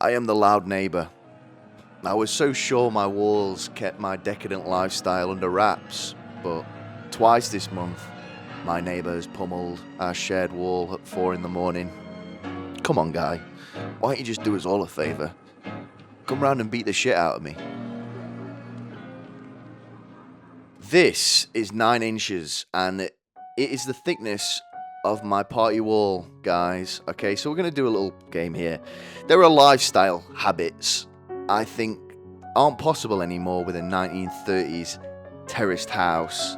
I am the loud neighbour. I was so sure my walls kept my decadent lifestyle under wraps, but twice this month, my neighbour has pummeled our shared wall at 4 in the morning. Come on, guy. Why don't you just do us all a favour? Come round and beat the shit out of me. This is 9 inches, and it is the thickness of my party wall, guys. Okay, so we're going to do a little game here. There are lifestyle habits I think aren't possible anymore with a 1930s terraced house.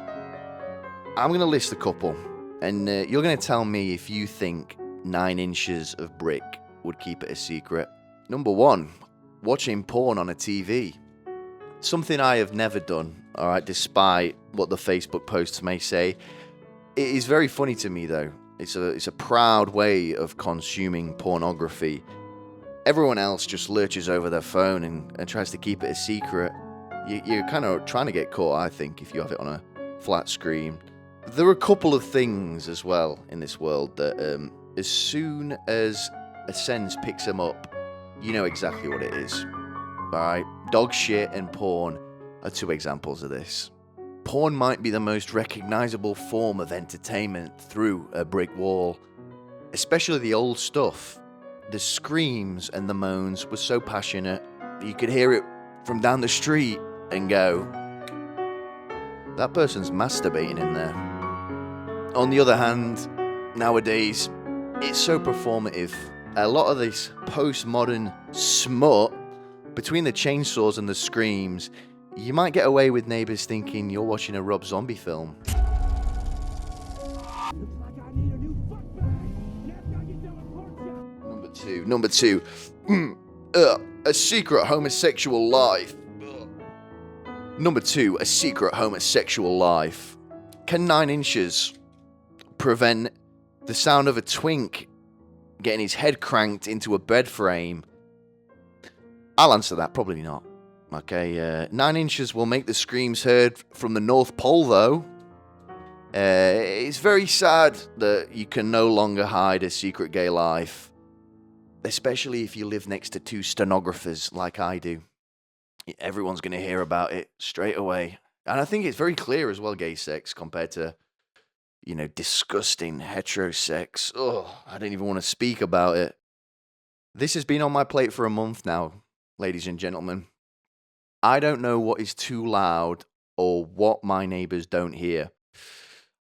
I'm going to list a couple, and you're going to tell me if you think 9 inches of brick would keep it a secret. Number 1, watching porn on a TV. Something I have never done, alright, despite what the Facebook posts may say. It is very funny to me, though. It's a proud way of consuming pornography. Everyone else just lurches over their phone and tries to keep it a secret. You're kind of trying to get caught, I think, if you have it on a flat screen. There are a couple of things as well in this world that as soon as a sense picks them up, you know exactly what it is. Alright, dog shit and porn are 2 examples of this. Porn might be the most recognizable form of entertainment through a brick wall. Especially the old stuff. The screams and the moans were so passionate, you could hear it from down the street and go, that person's masturbating in there. On the other hand, nowadays, it's so performative. A lot of this postmodern smut, between the chainsaws and the screams, you might get away with neighbours thinking you're watching a Rob Zombie film. Number two, a secret homosexual life. Number 2, a secret homosexual life. Can 9 inches prevent the sound of a twink getting his head cranked into a bed frame? I'll answer that, probably not. Okay, 9 inches will make the screams heard from the North Pole, though. It's very sad that you can no longer hide a secret gay life, especially if you live next to 2 stenographers like I do. Everyone's going to hear about it straight away. And I think it's very clear as well, gay sex, compared to, disgusting heterosex. Oh, I don't even want to speak about it. This has been on my plate for a month now, ladies and gentlemen. I don't know what is too loud or what my neighbours don't hear.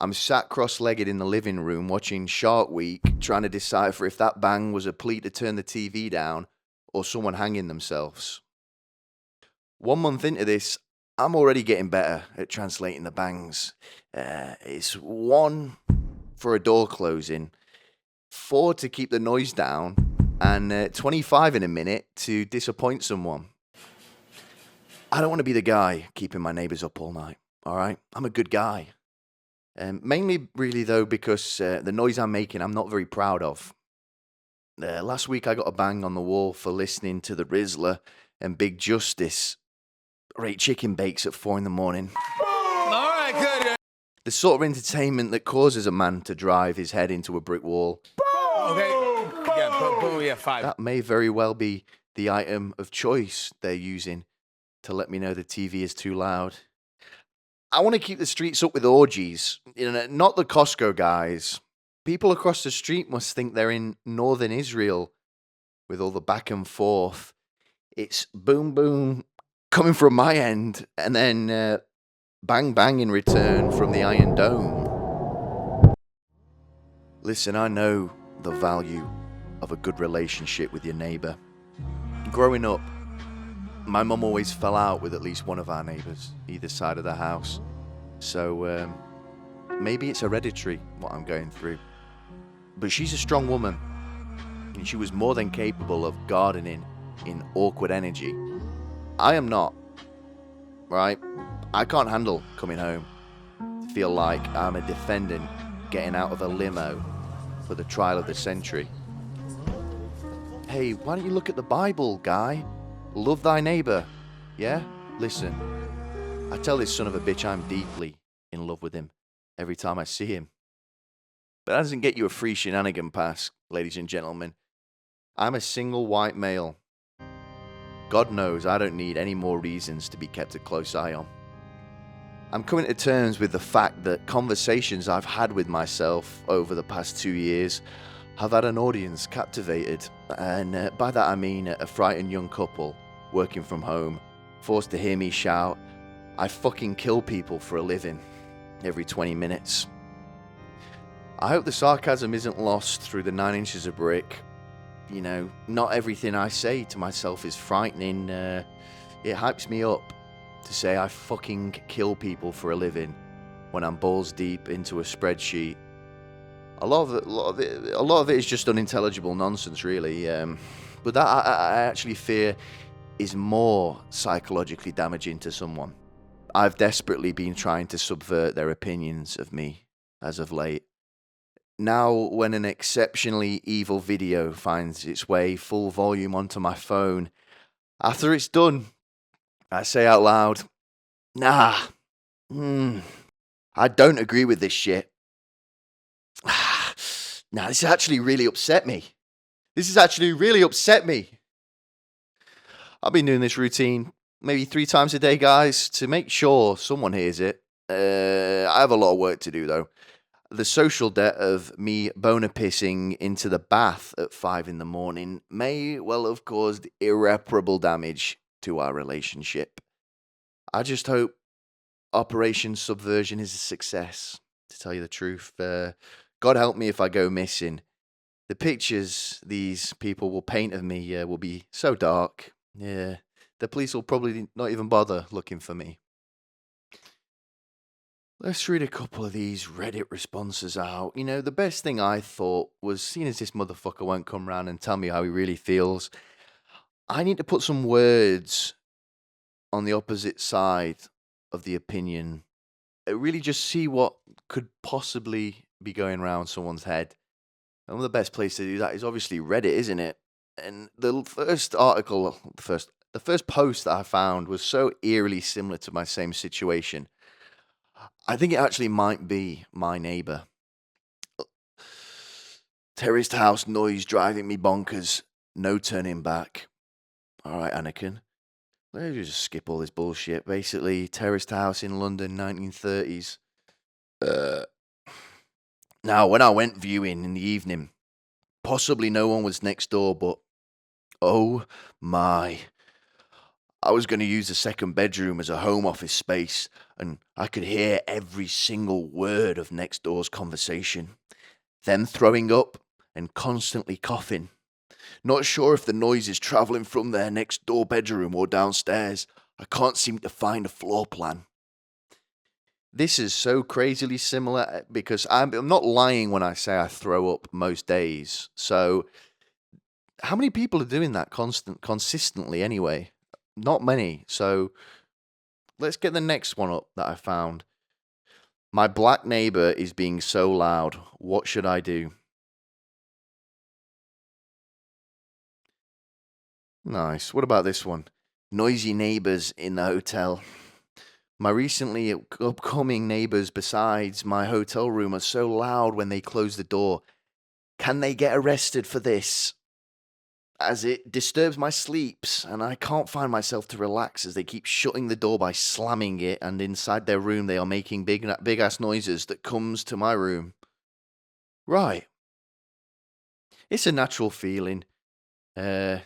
I'm sat cross-legged in the living room watching Shark Week, trying to decipher if that bang was a plea to turn the TV down or someone hanging themselves. 1 month into this, I'm already getting better at translating the bangs. It's 1 for a door closing, 4 to keep the noise down, and 25 in a minute to disappoint someone. I don't want to be the guy keeping my neighbours up all night, alright? I'm a good guy. Mainly, really, though, because the noise I'm making, I'm not very proud of. Last week, I got a bang on the wall for listening to the Rizzler and Big Justice rate chicken bakes at 4 in the morning. All right, good. The sort of entertainment that causes a man to drive his head into a brick wall. Okay, yeah, 5. That may very well be the item of choice they're using to let me know the TV is too loud. I want to keep the streets up with orgies, not the Costco guys. People across the street must think they're in northern Israel with all the back and forth. It's boom, boom coming from my end, and then bang, bang in return from the Iron Dome. Listen, I know the value of a good relationship with your neighbour. Growing up, my mum always fell out with at least one of our neighbours, either side of the house. So maybe it's hereditary, what I'm going through. But she's a strong woman, and she was more than capable of gardening in awkward energy. I am not, right? I can't handle coming home. Feel like I'm a defendant getting out of a limo for the trial of the century. Hey, why don't you look at the Bible, guy? Love thy neighbour, yeah? Listen, I tell this son of a bitch I'm deeply in love with him every time I see him. But that doesn't get you a free shenanigan pass, ladies and gentlemen. I'm a single white male God knows I don't need any more reasons to be kept a close eye on. I'm coming to terms with the fact that conversations I've had with myself over the past 2 years have had an audience captivated, and by that I mean a frightened young couple working from home, forced to hear me shout, "I fucking kill people for a living," every 20 minutes. I hope the sarcasm isn't lost through the 9 inches of brick. You know, not everything I say to myself is frightening. It hypes me up to say I fucking kill people for a living when I'm balls deep into a spreadsheet. A lot of it is just unintelligible nonsense, really. But that I actually fear is more psychologically damaging to someone. I've desperately been trying to subvert their opinions of me as of late. Now, when an exceptionally evil video finds its way full volume onto my phone, after it's done, I say out loud, "Nah, I don't agree with this shit. Nah, this actually really upset me. I've been doing this routine maybe 3 times a day, guys, to make sure someone hears it. I have a lot of work to do, though. The social debt of me boner pissing into the bath at 5 in the morning may well have caused irreparable damage to our relationship. I just hope Operation Subversion is a success, to tell you the truth. God help me if I go missing. The pictures these people will paint of me will be so dark. Yeah, the police will probably not even bother looking for me. Let's read a couple of these Reddit responses out. You know, the best thing I thought was, seeing as this motherfucker won't come round and tell me how he really feels, I need to put some words on the opposite side of the opinion. Really just see what could possibly be going around someone's head. And the best place to do that is obviously Reddit, isn't it? And the first post that I found was so eerily similar to my same situation. I think it actually might be my neighbour. Terraced house noise driving me bonkers. No turning back. Alright, Anakin. Let's just skip all this bullshit. Basically, terraced house in London, 1930s. Now, when I went viewing in the evening, possibly no one was next door, but oh my. I was going to use the second bedroom as a home office space, and I could hear every single word of next door's conversation. Them throwing up and constantly coughing. Not sure if the noise is travelling from their next door bedroom or downstairs. I can't seem to find a floor plan. This is so crazily similar because I'm not lying when I say I throw up most days. So, how many people are doing that consistently anyway? Not many. So, let's get the next one up that I found. My black neighbour is being so loud. What should I do? Nice. What about this one? Noisy neighbours in the hotel. My recently upcoming neighbours besides my hotel room are so loud when they close the door. Can they get arrested for this? As it disturbs my sleeps, and I can't find myself to relax as they keep shutting the door by slamming it, and inside their room they are making big-ass noises that comes to my room. Right. It's a natural feeling, to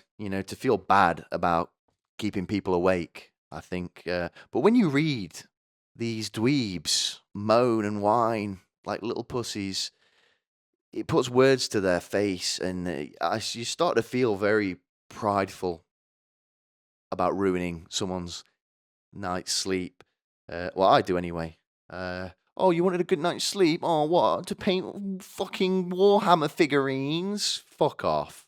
feel bad about keeping people awake, I think. But when you read these dweebs moan and whine like little pussies, it puts words to their face, and you start to feel very prideful about ruining someone's night's sleep. Well, I do anyway. Oh, you wanted a good night's sleep? Oh, what? To paint fucking Warhammer figurines? Fuck off.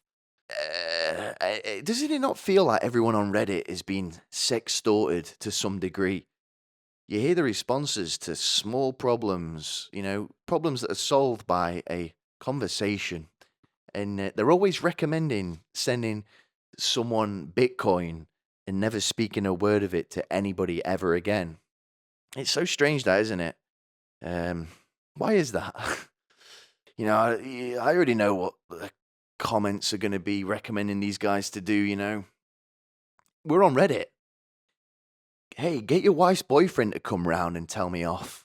Doesn't it not feel like everyone on Reddit is being sextorted to some degree? You hear the responses to small problems, problems that are solved by a conversation, and they're always recommending sending someone Bitcoin and never speaking a word of it to anybody ever again. It's so strange, that, isn't it? Why is that? I already know what the comments are going to be recommending these guys to do. We're on Reddit. Hey, get your wife's boyfriend to come round and tell me off.